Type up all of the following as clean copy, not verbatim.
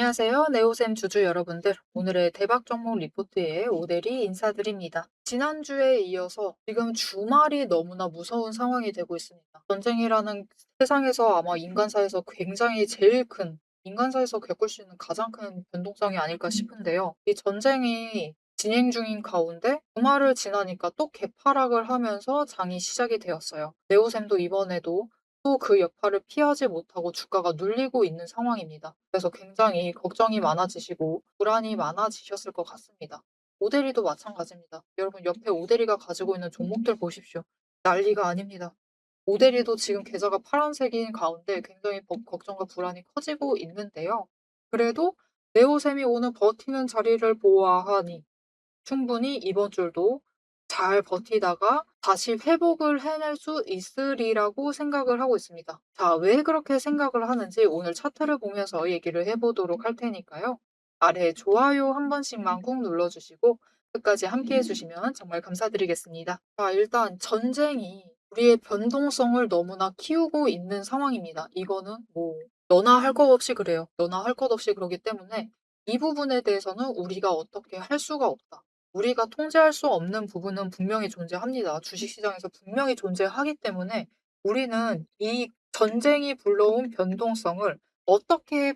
안녕하세요. 네오셈 주주 여러분들. 오늘의 대박 종목 리포트에 오대리 인사드립니다. 지난주에 이어서 지금 주말이 너무나 무서운 상황이 되고 있습니다. 전쟁이라는 세상에서 아마 인간사에서 굉장히 제일 큰, 인간사에서 겪을 수 있는 가장 큰 변동성이 아닐까 싶은데요. 이 전쟁이 진행 중인 가운데 주말을 지나니까 또 개파락을 하면서 장이 시작이 되었어요. 네오셈도 이번에도 또 그 여파를 피하지 못하고 주가가 눌리고 있는 상황입니다. 그래서 굉장히 걱정이 많아지시고 불안이 많아지셨을 것 같습니다. 오대리도 마찬가지입니다. 여러분 옆에 오대리가 가지고 있는 종목들 보십시오. 난리가 아닙니다. 오대리도 지금 계좌가 파란색인 가운데 굉장히 걱정과 불안이 커지고 있는데요. 그래도 네오셈이 오늘 버티는 자리를 보아하니 충분히 이번 줄도 잘 버티다가 다시 회복을 해낼 수 있으리라고 생각을 하고 있습니다. 자, 왜 그렇게 생각을 하는지 오늘 차트를 보면서 얘기를 해보도록 할 테니까요. 아래 좋아요 한 번씩만 꾹 눌러주시고 끝까지 함께 해주시면 정말 감사드리겠습니다. 자, 일단 전쟁이 우리의 변동성을 너무나 키우고 있는 상황입니다. 이거는 뭐 너나 할 것 없이 그래요. 너나 할 것 없이 그러기 때문에 이 부분에 대해서는 우리가 어떻게 할 수가 없다. 우리가 통제할 수 없는 부분은 분명히 존재합니다. 주식시장에서 분명히 존재하기 때문에 우리는 이 전쟁이 불러온 변동성을 어떻게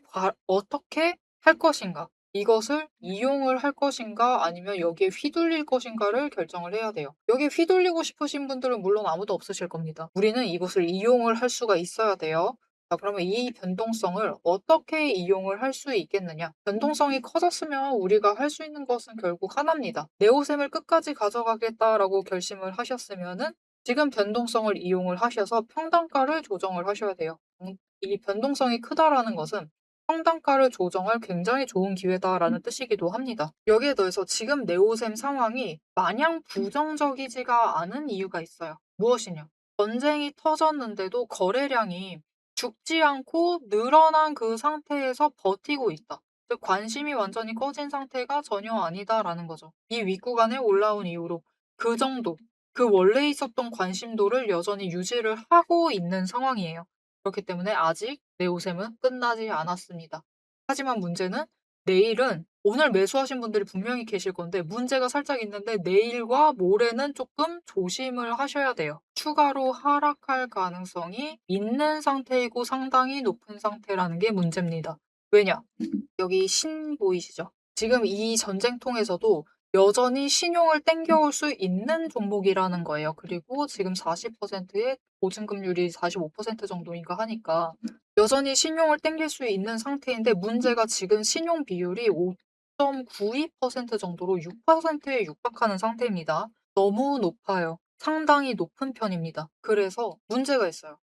할 것인가, 이것을 이용을 할 것인가 아니면 여기에 휘둘릴 것인가를 결정을 해야 돼요. 여기에 휘둘리고 싶으신 분들은 물론 아무도 없으실 겁니다. 우리는 이것을 이용을 할 수가 있어야 돼요. 자, 그러면 이 변동성을 어떻게 이용을 할 수 있겠느냐? 변동성이 커졌으면 우리가 할 수 있는 것은 결국 하나입니다. 네오셈을 끝까지 가져가겠다라고 결심을 하셨으면은 지금 변동성을 이용을 하셔서 평단가를 조정을 하셔야 돼요. 이 변동성이 크다라는 것은 평단가를 조정할 굉장히 좋은 기회다라는 뜻이기도 합니다. 여기에 더해서 지금 네오셈 상황이 마냥 부정적이지가 않은 이유가 있어요. 무엇이냐? 전쟁이 터졌는데도 거래량이 죽지 않고 늘어난 그 상태에서 버티고 있다. 즉 관심이 완전히 꺼진 상태가 전혀 아니다라는 거죠. 이 윗구간에 올라온 이후로 그 정도, 그 원래 있었던 관심도를 여전히 유지를 하고 있는 상황이에요. 그렇기 때문에 아직 네오셈은 끝나지 않았습니다. 하지만 문제는 내일은 오늘 매수하신 분들이 분명히 계실 건데 문제가 살짝 있는데 내일과 모레는 조금 조심을 하셔야 돼요. 추가로 하락할 가능성이 있는 상태이고 상당히 높은 상태라는 게 문제입니다. 왜냐? 여기 신 보이시죠? 지금 이 전쟁통에서도 여전히 신용을 땡겨올 수 있는 종목이라는 거예요. 그리고 지금 40%의 보증금률이 45% 정도인가 하니까 여전히 신용을 땡길 수 있는 상태인데 문제가 지금 신용 비율이 5.92% 정도로 6%에 육박하는 상태입니다. 너무 높아요. 상당히 높은 편입니다. 그래서 문제가 있어요.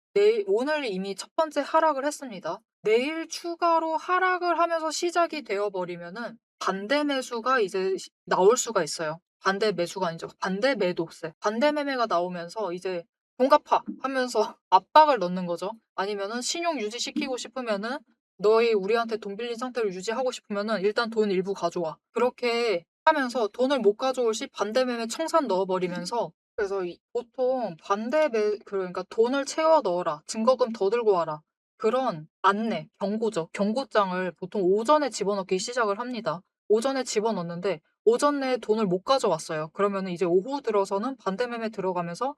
오늘 이미 첫 번째 하락을 했습니다. 내일 추가로 하락을 하면서 시작이 되어버리면은 반대 매수가 이제 나올 수가 있어요. 반대 매수가 아니죠. 반대 매도세. 반대 매매가 나오면서 이제 돈 갚아 하면서 압박을 넣는 거죠. 아니면은 신용 유지시키고 싶으면은 너희 우리한테 돈 빌린 상태를 유지하고 싶으면은 일단 돈 일부 가져와. 그렇게 하면서 돈을 못 가져올 시 반대 매매 청산 넣어버리면서 그래서 보통 그러니까 돈을 채워 넣어라. 증거금 더 들고 와라. 그런 안내, 경고죠. 경고장을 보통 오전에 집어넣기 시작을 합니다. 오전에 집어넣는데 오전 내에 돈을 못 가져왔어요. 그러면 이제 오후 들어서는 반대 매매 들어가면서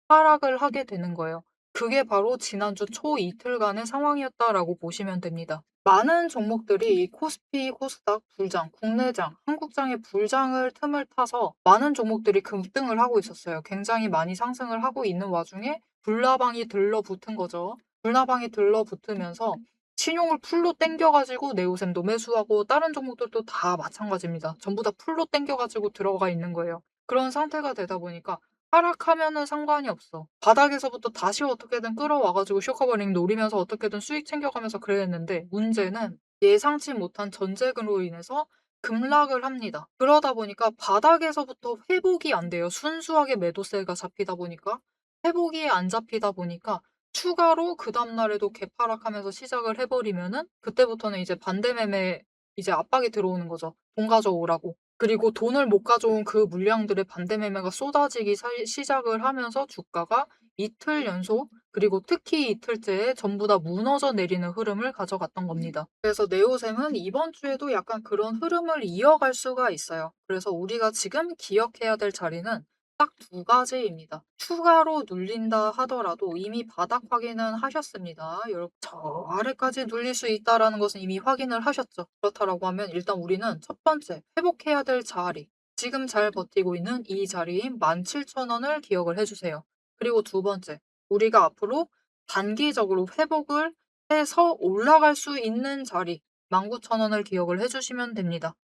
하락을 하게 되는 거예요. 그게 바로 지난주 초 이틀간의 상황이었다라고 보시면 됩니다. 많은 종목들이 코스피, 코스닥, 불장, 국내장, 한국장의 불장을 틈을 타서 많은 종목들이 급등을 하고 있었어요. 굉장히 많이 상승을 하고 있는 와중에 불나방이 들러붙은 거죠. 불나방이 들러붙으면서 신용을 풀로 땡겨가지고 네오셈도 매수하고 다른 종목들도 다 마찬가지입니다. 전부 다 풀로 땡겨가지고 들어가 있는 거예요. 그런 상태가 되다 보니까 하락하면은 상관이 없어. 바닥에서부터 다시 어떻게든 끌어와가지고 쇼커버링 노리면서 어떻게든 수익 챙겨가면서 그랬는데 문제는 예상치 못한 전쟁으로 인해서 급락을 합니다. 그러다 보니까 바닥에서부터 회복이 안 돼요. 순수하게 매도세가 잡히다 보니까 회복이 안 잡히다 보니까 추가로 그 다음날에도 개파락하면서 시작을 해버리면은 그때부터는 이제 반대 매매 이제 압박이 들어오는 거죠. 돈 가져오라고. 그리고 돈을 못 가져온 그 물량들의 반대 매매가 쏟아지기 시작을 하면서 주가가 이틀 연속 그리고 특히 이틀째에 전부 다 무너져 내리는 흐름을 가져갔던 겁니다. 그래서 네오셈은 이번 주에도 약간 그런 흐름을 이어갈 수가 있어요. 그래서 우리가 지금 기억해야 될 자리는 딱 두 가지입니다. 추가로 눌린다 하더라도 이미 바닥 확인은 하셨습니다. 여러분, 저 아래까지 눌릴 수 있다라는 것은 이미 확인을 하셨죠. 그렇다라고 하면 일단 우리는 첫 번째, 회복해야 될 자리. 지금 잘 버티고 있는 이 자리인 17,000원을 기억을 해주세요. 그리고 두 번째, 우리가 앞으로 단기적으로 회복을 해서 올라갈 수 있는 자리 19,000원을 기억을 해주시면 됩니다.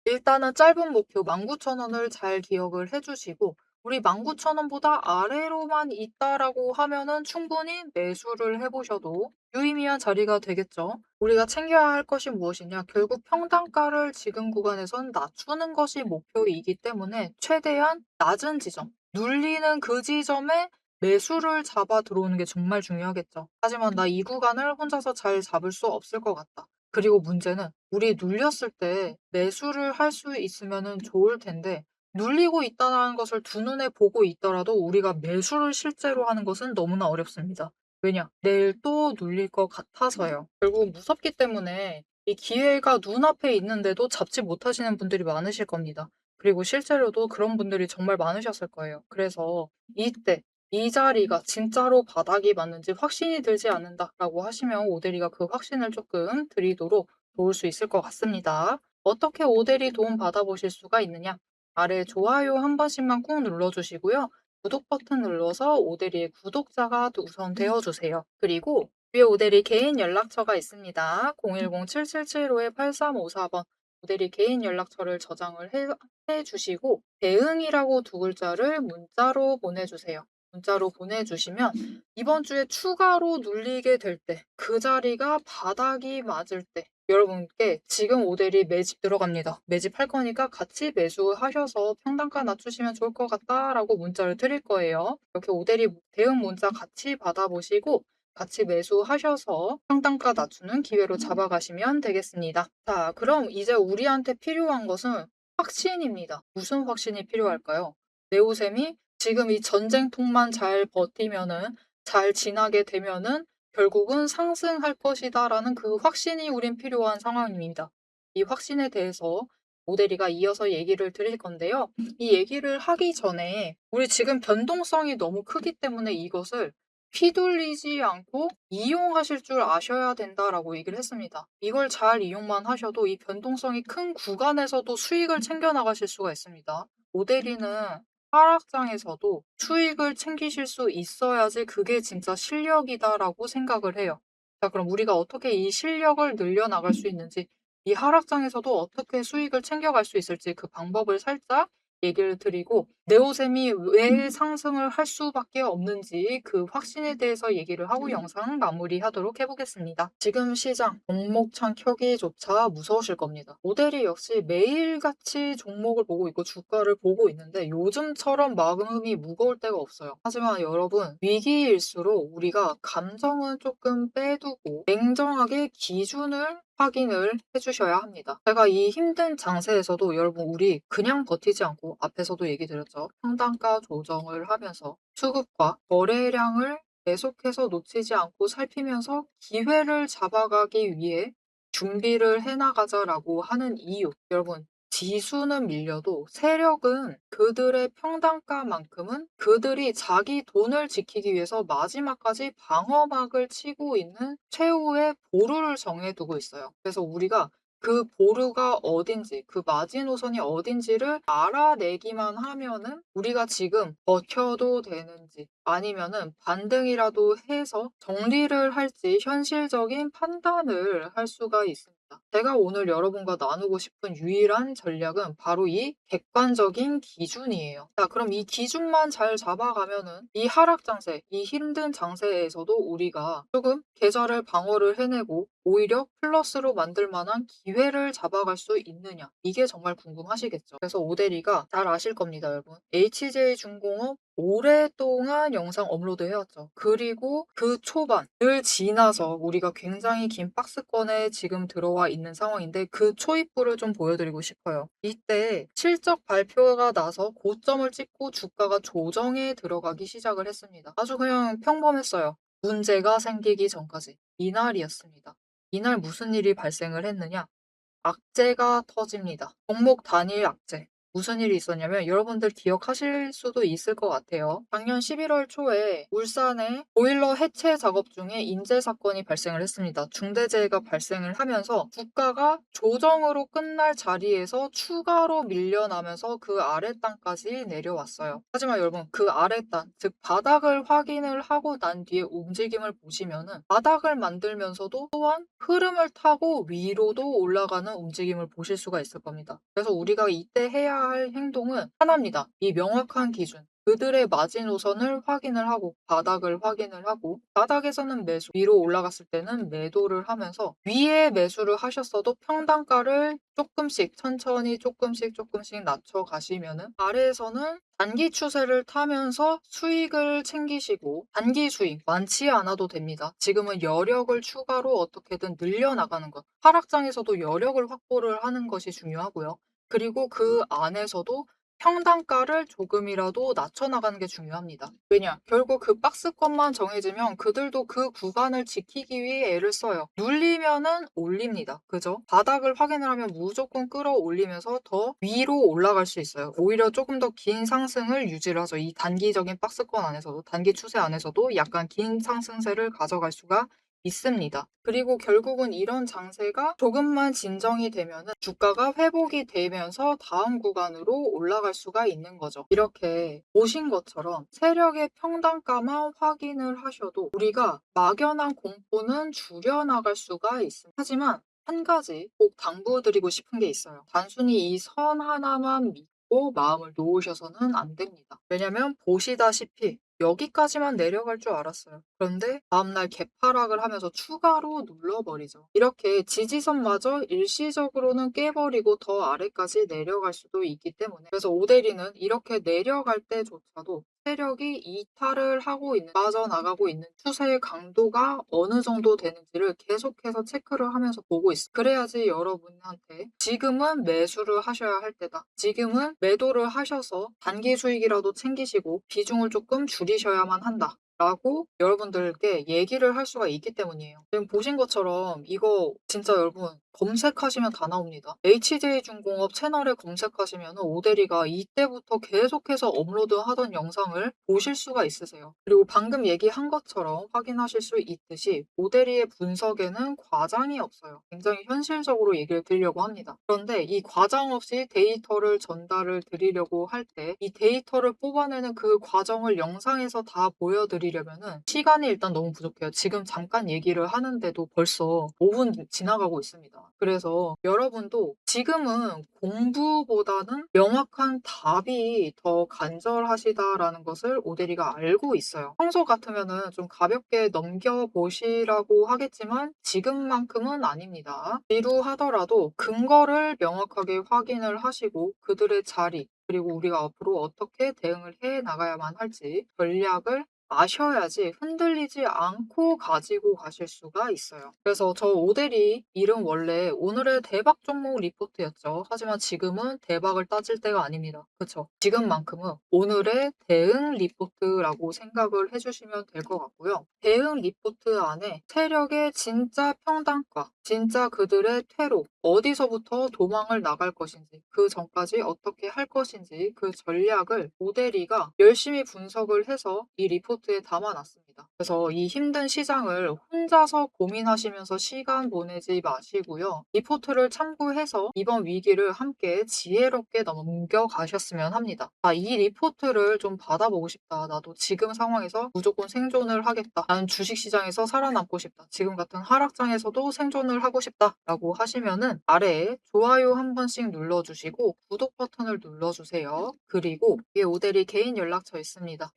일단은 짧은 목표 19,000원을 잘 기억을 해주시고 우리 19,000원보다 아래로만 있다라고 하면은 충분히 매수를 해보셔도 유의미한 자리가 되겠죠. 우리가 챙겨야 할 것이 무엇이냐? 결국 평단가를 지금 구간에선 낮추는 것이 목표이기 때문에 최대한 낮은 지점, 눌리는 그 지점에 매수를 잡아 들어오는 게 정말 중요하겠죠. 하지만 나 이 구간을 혼자서 잘 잡을 수 없을 것 같다. 그리고 문제는 우리 눌렸을 때 매수를 할 수 있으면은 좋을 텐데 눌리고 있다는 것을 두 눈에 보고 있더라도 우리가 매수를 실제로 하는 것은 너무나 어렵습니다. 왜냐? 내일 또 눌릴 것 같아서요. 결국 무섭기 때문에 이 기회가 눈앞에 있는데도 잡지 못하시는 분들이 많으실 겁니다. 그리고 실제로도 그런 분들이 정말 많으셨을 거예요. 그래서 이때 이 자리가 진짜로 바닥이 맞는지 확신이 들지 않는다라고 하시면 오대리가 그 확신을 조금 드리도록 도울 수 있을 것 같습니다. 어떻게 오대리 도움 받아보실 수가 있느냐? 아래 좋아요 한 번씩만 꾹 눌러주시고요. 구독 버튼 눌러서 오대리의 구독자가 우선 되어주세요. 그리고 위에 오대리 개인 연락처가 있습니다. 010-7775-8354번 오대리 개인 연락처를 저장을 해주시고 대응이라고 두 글자를 문자로 보내주세요. 문자로 보내주시면 이번 주에 추가로 눌리게 될 때, 그 자리가 바닥이 맞을 때 여러분께 지금 오대리 매집 들어갑니다. 매집할 거니까 같이 매수하셔서 평단가 낮추시면 좋을 것 같다라고 문자를 드릴 거예요. 이렇게 오대리 대응 문자 같이 받아보시고 같이 매수하셔서 평단가 낮추는 기회로 잡아가시면 되겠습니다. 자, 그럼 이제 우리한테 필요한 것은 확신입니다. 무슨 확신이 필요할까요? 네오셈이 지금 이 전쟁통만 잘 버티면은 잘 지나게 되면은 결국은 상승할 것이다라는 그 확신이 우린 필요한 상황입니다. 이 확신에 대해서 모델이가 이어서 얘기를 드릴 건데요. 이 얘기를 하기 전에 우리 지금 변동성이 너무 크기 때문에 이것을 휘둘리지 않고 이용하실 줄 아셔야 된다라고 얘기를 했습니다. 이걸 잘 이용만 하셔도 이 변동성이 큰 구간에서도 수익을 챙겨 나가실 수가 있습니다. 모델이는 하락장에서도 수익을 챙기실 수 있어야지 그게 진짜 실력이다라고 생각을 해요. 자, 그럼 우리가 어떻게 이 실력을 늘려나갈 수 있는지, 이 하락장에서도 어떻게 수익을 챙겨갈 수 있을지 그 방법을 살짝 얘기를 드리고, 네오셈이 왜 상승을 할 수밖에 없는지 그 확신에 대해서 얘기를 하고 영상 마무리하도록 해보겠습니다. 지금 시장 종목창 켜기조차 무서우실 겁니다. 모델이 역시 매일같이 종목을 보고 있고 주가를 보고 있는데 요즘처럼 마음이 무거울 때가 없어요. 하지만 여러분, 위기일수록 우리가 감정은 조금 빼두고 냉정하게 기준을 확인을 해주셔야 합니다. 제가 이 힘든 장세에서도 여러분 우리 그냥 버티지 않고 앞에서도 얘기 드렸죠. 평단가 조정을 하면서 수급과 거래량을 계속해서 놓치지 않고 살피면서 기회를 잡아가기 위해 준비를 해나가자라고 하는 이유. 여러분, 지수는 밀려도 세력은 그들의 평단가만큼은 그들이 자기 돈을 지키기 위해서 마지막까지 방어막을 치고 있는 최후의 보루를 정해두고 있어요. 그래서 우리가 그 보루가 어딘지, 그 마지노선이 어딘지를 알아내기만 하면은 우리가 지금 버텨도 되는지 아니면은 반등이라도 해서 정리를 할지 현실적인 판단을 할 수가 있습니다. 제가 오늘 여러분과 나누고 싶은 유일한 전략은 바로 이 객관적인 기준이에요. 자, 그럼 이 기준만 잘 잡아가면은 이 하락 장세, 이 힘든 장세에서도 우리가 조금 계좌를 방어를 해내고 오히려 플러스로 만들 만한 기회를 잡아갈 수 있느냐. 이게 정말 궁금하시겠죠. 그래서 오대리가 잘 아실 겁니다, 여러분. HJ중공업 오랫동안 영상 업로드 해왔죠. 그리고 그 초반을 지나서 우리가 굉장히 긴 박스권에 지금 들어와 있는 상황인데 그 초입부를 좀 보여드리고 싶어요. 이때 실적 발표가 나서 고점을 찍고 주가가 조정에 들어가기 시작을 했습니다. 아주 그냥 평범했어요. 문제가 생기기 전까지 이날이었습니다. 이날 무슨 일이 발생을 했느냐? 악재가 터집니다. 종목 단일 악재. 무슨 일이 있었냐면 여러분들 기억하실 수도 있을 것 같아요. 작년 11월 초에 울산에 보일러 해체 작업 중에 인재 사건이 발생을 했습니다. 중대재해가 발생을 하면서 국가가 조정으로 끝날 자리에서 추가로 밀려나면서 그 아래 땅까지 내려왔어요. 하지만 여러분 그 아래 땅, 즉 바닥을 확인을 하고 난 뒤에 움직임을 보시면은 바닥을 만들면서도 또한 흐름을 타고 위로도 올라가는 움직임을 보실 수가 있을 겁니다. 그래서 우리가 이때 해야 할 행동은 하나입니다. 이 명확한 기준. 그들의 마지노선을 확인을 하고 바닥을 확인을 하고 바닥에서는 매수, 위로 올라갔을 때는 매도를 하면서 위에 매수를 하셨어도 평단가를 조금씩 천천히 조금씩 낮춰 가시면은 아래에서는 단기 추세를 타면서 수익을 챙기시고 단기 수익 많지 않아도 됩니다. 지금은 여력을 추가로 어떻게든 늘려나가는 것. 하락장에서도 여력을 확보를 하는 것이 중요하고요. 그리고 그 안에서도 평단가를 조금이라도 낮춰나가는 게 중요합니다. 왜냐? 결국 그 박스권만 정해지면 그들도 그 구간을 지키기 위해 애를 써요. 눌리면은 올립니다. 그죠? 바닥을 확인을 하면 무조건 끌어올리면서 더 위로 올라갈 수 있어요. 오히려 조금 더 긴 상승을 유지를 하죠. 이 단기적인 박스권 안에서도, 단기 추세 안에서도 약간 긴 상승세를 가져갈 수가 있습니다. 그리고 결국은 이런 장세가 조금만 진정이 되면은 주가가 회복이 되면서 다음 구간으로 올라갈 수가 있는 거죠. 이렇게 보신 것처럼 세력의 평단가만 확인을 하셔도 우리가 막연한 공포는 줄여나갈 수가 있습니다. 하지만 한 가지 꼭 당부드리고 싶은 게 있어요. 단순히 이 선 하나만 믿고 마음을 놓으셔서는 안 됩니다. 왜냐면 보시다시피 여기까지만 내려갈 줄 알았어요. 그런데 다음날 개파락을 하면서 추가로 눌러버리죠. 이렇게 지지선마저 일시적으로는 깨버리고 더 아래까지 내려갈 수도 있기 때문에 그래서 오데리는 이렇게 내려갈 때조차도 세력이 이탈을 하고 있는, 빠져나가고 있는 추세의 강도가 어느 정도 되는지를 계속해서 체크를 하면서 보고 있어요. 그래야지 여러분한테 지금은 매수를 하셔야 할 때다. 지금은 매도를 하셔서 단기 수익이라도 챙기시고 비중을 조금 줄이셔야만 한다. 라고 여러분들께 얘기를 할 수가 있기 때문이에요. 지금 보신 것처럼 이거 진짜 여러분 검색하시면 다 나옵니다. HJ중공업 채널에 검색하시면 오대리가 이때부터 계속해서 업로드하던 영상을 보실 수가 있으세요. 그리고 방금 얘기한 것처럼 확인하실 수 있듯이 오대리의 분석에는 과장이 없어요. 굉장히 현실적으로 얘기를 드리려고 합니다. 그런데 이 과장 없이 데이터를 전달을 드리려고 할 때 이 데이터를 뽑아내는 그 과정을 영상에서 다 보여드리려면은 시간이 일단 너무 부족해요. 지금 잠깐 얘기를 하는데도 벌써 5분 지나가고 있습니다. 그래서 여러분도 지금은 공부보다는 명확한 답이 더 간절하시다라는 것을 오대리가 알고 있어요. 평소 같으면은 좀 가볍게 넘겨보시라고 하겠지만 지금만큼은 아닙니다. 지루하더라도 근거를 명확하게 확인을 하시고 그들의 자리, 그리고 우리가 앞으로 어떻게 대응을 해 나가야만 할지 전략을 아셔야지 흔들리지 않고 가지고 가실 수가 있어요. 그래서 저 오대리 이름 원래 오늘의 대박 종목 리포트였죠. 하지만 지금은 대박을 따질 때가 아닙니다. 그쵸? 지금만큼은 오늘의 대응 리포트라고 생각을 해주시면 될 것 같고요. 대응 리포트 안에 세력의 진짜 평단가, 진짜 그들의 퇴로, 어디서부터 도망을 나갈 것인지, 그 전까지 어떻게 할 것인지 그 전략을 오대리가 열심히 분석을 해서 이 리포트에 담아놨습니다. 그래서 이 힘든 시장을 혼자서 고민하시면서 시간 보내지 마시고요. 리포트를 참고해서 이번 위기를 함께 지혜롭게 넘겨가셨으면 합니다. 이 리포트를 좀 받아보고 싶다. 나도 지금 상황에서 무조건 생존을 하겠다. 나는 주식시장에서 살아남고 싶다. 지금 같은 하락장에서도 생존을 하고 싶다. 라고 하시면은 아래에 좋아요 한 번씩 눌러주시고 구독 버튼을 눌러주세요. 그리고 위에 오대리 개인 연락처 있습니다.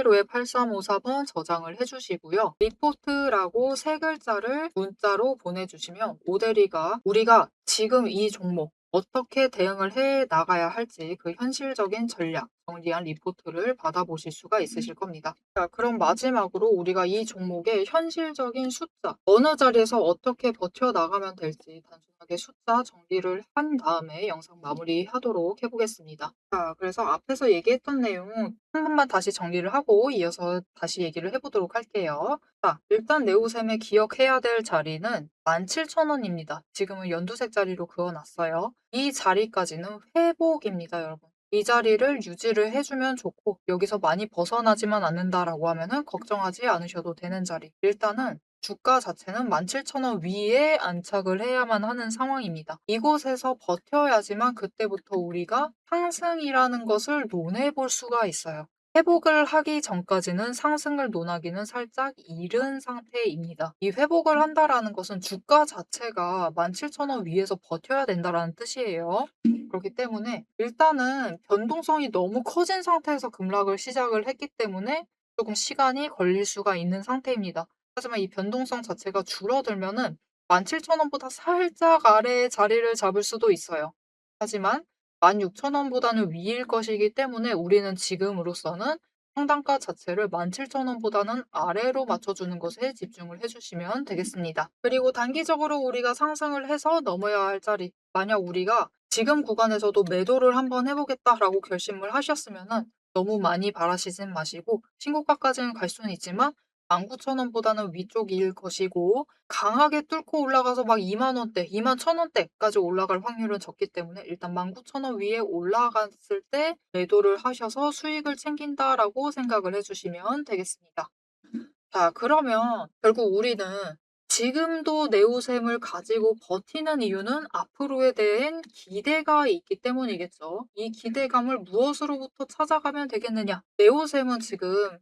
010-7775-8354번 저장을 해주시고요. 리포트라고 세 글자를 문자로 보내주시면 오대리가 우리가 지금 이 종목 어떻게 대응을 해 나가야 할지 그 현실적인 전략, 정리한 리포트를 받아보실 수가 있으실 겁니다. 자, 그럼 마지막으로 우리가 이 종목의 현실적인 숫자, 어느 자리에서 어떻게 버텨나가면 될지 단순하게 숫자 정리를 한 다음에 영상 마무리하도록 해보겠습니다. 자, 그래서 앞에서 얘기했던 내용 한 번만 다시 정리를 하고 이어서 다시 얘기를 해보도록 할게요. 자, 일단 네오셈의 기억해야 될 자리는 17,000원입니다. 지금은 연두색 자리로 그어놨어요. 이 자리까지는 회복입니다, 여러분. 이 자리를 유지를 해주면 좋고 여기서 많이 벗어나지만 않는다라고 하면은 걱정하지 않으셔도 되는 자리. 일단은 주가 자체는 17,000원 위에 안착을 해야만 하는 상황입니다. 이곳에서 버텨야지만 그때부터 우리가 상승이라는 것을 논해볼 수가 있어요. 회복을 하기 전까지는 상승을 논하기는 살짝 이른 상태입니다. 이 회복을 한다라는 것은 주가 자체가 17,000원 위에서 버텨야 된다라는 뜻이에요. 그렇기 때문에 일단은 변동성이 너무 커진 상태에서 급락을 시작을 했기 때문에 조금 시간이 걸릴 수가 있는 상태입니다. 하지만 이 변동성 자체가 줄어들면은 17,000원보다 살짝 아래의 자리를 잡을 수도 있어요. 하지만 16,000원보다는 위일 것이기 때문에 우리는 지금으로서는 상단가 자체를 17,000원보다는 아래로 맞춰주는 것에 집중을 해주시면 되겠습니다. 그리고 단기적으로 우리가 상승을 해서 넘어야 할 자리, 만약 우리가 지금 구간에서도 매도를 한번 해보겠다라고 결심을 하셨으면은 너무 많이 바라시진 마시고 신고가까지는 갈 수는 있지만 19,000원보다는 위쪽일 것이고 강하게 뚫고 올라가서 막 20,000원대, 21,000원대까지 올라갈 확률은 적기 때문에 일단 19,000원 위에 올라갔을 때 매도를 하셔서 수익을 챙긴다라고 생각을 해주시면 되겠습니다. 자, 그러면 결국 우리는 지금도 네오셈을 가지고 버티는 이유는 앞으로에 대한 기대가 있기 때문이겠죠. 이 기대감을 무엇으로부터 찾아가면 되겠느냐? 네오셈은 지금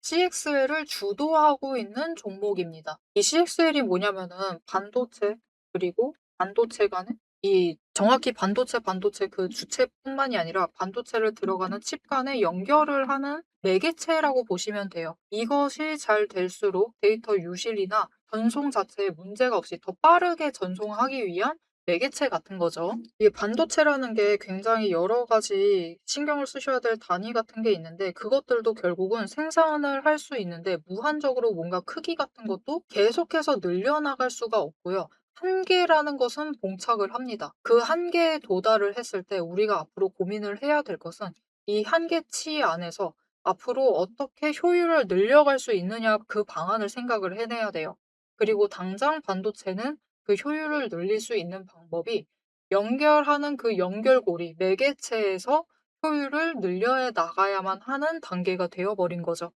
CXL을 주도하고 있는 종목입니다. 이 CXL이 뭐냐면은 반도체, 그리고 반도체 간의 이 정확히 반도체 그 주체뿐만이 아니라 반도체를 들어가는 칩 간에 연결을 하는 매개체라고 보시면 돼요. 이것이 잘 될수록 데이터 유실이나 전송 자체에 문제가 없이 더 빠르게 전송하기 위한 매개체 같은 거죠. 이 반도체라는 게 굉장히 여러 가지 신경을 쓰셔야 될 단위 같은 게 있는데 그것들도 결국은 생산을 할 수 있는데 무한적으로 뭔가 크기 같은 것도 계속해서 늘려나갈 수가 없고요. 한계라는 것은 봉착을 합니다. 그 한계에 도달을 했을 때 우리가 앞으로 고민을 해야 될 것은 이 한계치 안에서 앞으로 어떻게 효율을 늘려갈 수 있느냐 그 방안을 생각을 해내야 돼요. 그리고 당장 반도체는 그 효율을 늘릴 수 있는 방법이 연결하는 그 연결고리, 매개체에서 효율을 늘려 나가야만 하는 단계가 되어버린 거죠.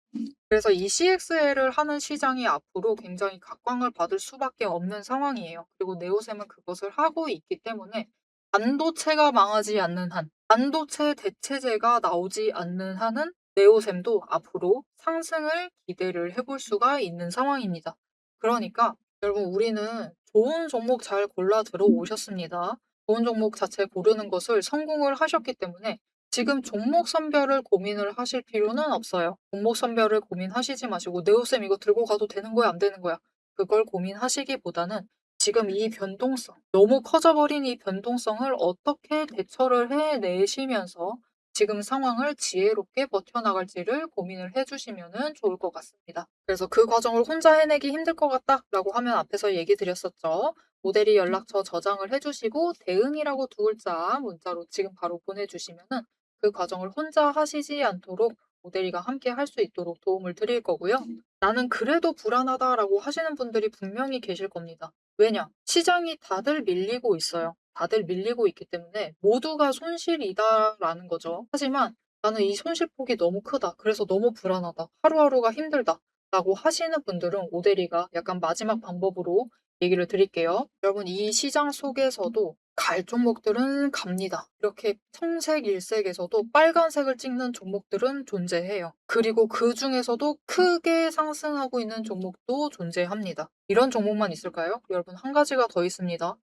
그래서 이 CXL을 하는 시장이 앞으로 굉장히 각광을 받을 수밖에 없는 상황이에요. 그리고 네오셈은 그것을 하고 있기 때문에 반도체가 망하지 않는 한, 반도체 대체재가 나오지 않는 한은 네오셈도 앞으로 상승을 기대를 해볼 수가 있는 상황입니다. 그러니까 여러분 우리는 좋은 종목 잘 골라 들어오셨습니다. 좋은 종목 자체 고르는 것을 성공을 하셨기 때문에 지금 종목 선별을 고민을 하실 필요는 없어요. 종목 선별을 고민하시지 마시고 네오쌤 이거 들고 가도 되는 거야 안 되는 거야 그걸 고민하시기보다는 지금 이 변동성, 너무 커져버린 이 변동성을 어떻게 대처를 해내시면서 지금 상황을 지혜롭게 버텨나갈지를 고민을 해주시면 좋을 것 같습니다. 그래서 그 과정을 혼자 해내기 힘들 것 같다라고 하면 앞에서 얘기 드렸었죠. 모델이 연락처 저장을 해주시고 대응이라고 두 글자 문자로 지금 바로 보내주시면은 그 과정을 혼자 하시지 않도록 모델이가 함께 할 수 있도록 도움을 드릴 거고요. 나는 그래도 불안하다라고 하시는 분들이 분명히 계실 겁니다. 왜냐? 시장이 다들 밀리고 있어요. 다들 밀리고 있기 때문에 모두가 손실이다라는 거죠. 하지만 나는 이 손실폭이 너무 크다. 그래서 너무 불안하다. 하루하루가 힘들다. 라고 하시는 분들은 오데리가 약간 마지막 방법으로 얘기를 드릴게요. 여러분, 이 시장 속에서도 갈 종목들은 갑니다. 이렇게 청색, 일색에서도 빨간색을 찍는 종목들은 존재해요. 그리고 그 중에서도 크게 상승하고 있는 종목도 존재합니다. 이런 종목만 있을까요? 여러분, 한 가지가 더 있습니다.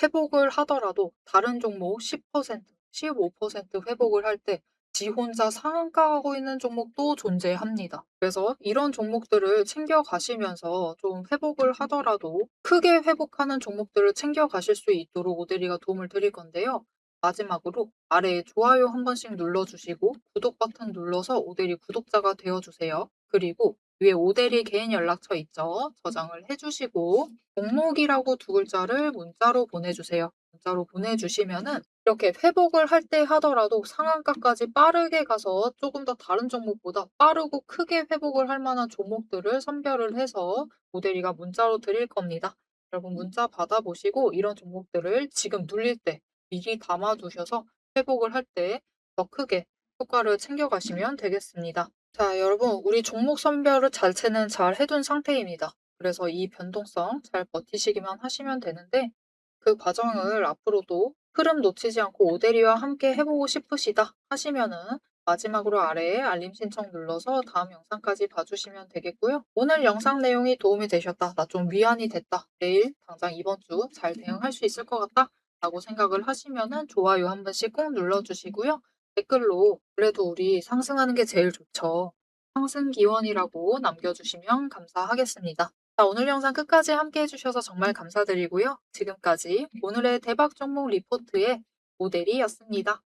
회복을 하더라도 다른 종목 10%, 15% 회복을 할 때 지 혼자 상한가하고 있는 종목도 존재합니다. 그래서 이런 종목들을 챙겨가시면서 좀 회복을 하더라도 크게 회복하는 종목들을 챙겨가실 수 있도록 오데리가 도움을 드릴 건데요. 마지막으로 아래에 좋아요 한 번씩 눌러주시고 구독 버튼 눌러서 오대리 구독자가 되어주세요. 그리고 위에 오대리 개인 연락처 있죠? 저장을 해주시고 종목이라고 두 글자를 문자로 보내주세요. 문자로 보내주시면은 이렇게 회복을 할 때 하더라도 상한가까지 빠르게 가서 조금 더 다른 종목보다 빠르고 크게 회복을 할 만한 종목들을 선별을 해서 모델이가 문자로 드릴 겁니다. 여러분 문자 받아보시고 이런 종목들을 지금 눌릴 때 미리 담아두셔서 회복을 할 때 더 크게 효과를 챙겨가시면 되겠습니다. 자, 여러분, 우리 종목 선별을 자체는 잘 해둔 상태입니다. 그래서 이 변동성 잘 버티시기만 하시면 되는데 그 과정을 앞으로도 흐름 놓치지 않고 오대리와 함께 해보고 싶으시다 하시면은 마지막으로 아래에 알림 신청 눌러서 다음 영상까지 봐주시면 되겠고요. 오늘 영상 내용이 도움이 되셨다. 나 좀 위안이 됐다. 내일 당장 이번 주 잘 대응할 수 있을 것 같다. 라고 생각을 하시면은 좋아요 한 번씩 꼭 눌러주시고요. 댓글로 그래도 우리 상승하는 게 제일 좋죠. 상승 기원이라고 남겨주시면 감사하겠습니다. 자, 오늘 영상 끝까지 함께 해주셔서 정말 감사드리고요. 지금까지 오늘의 대박 종목 리포트의 모델이었습니다.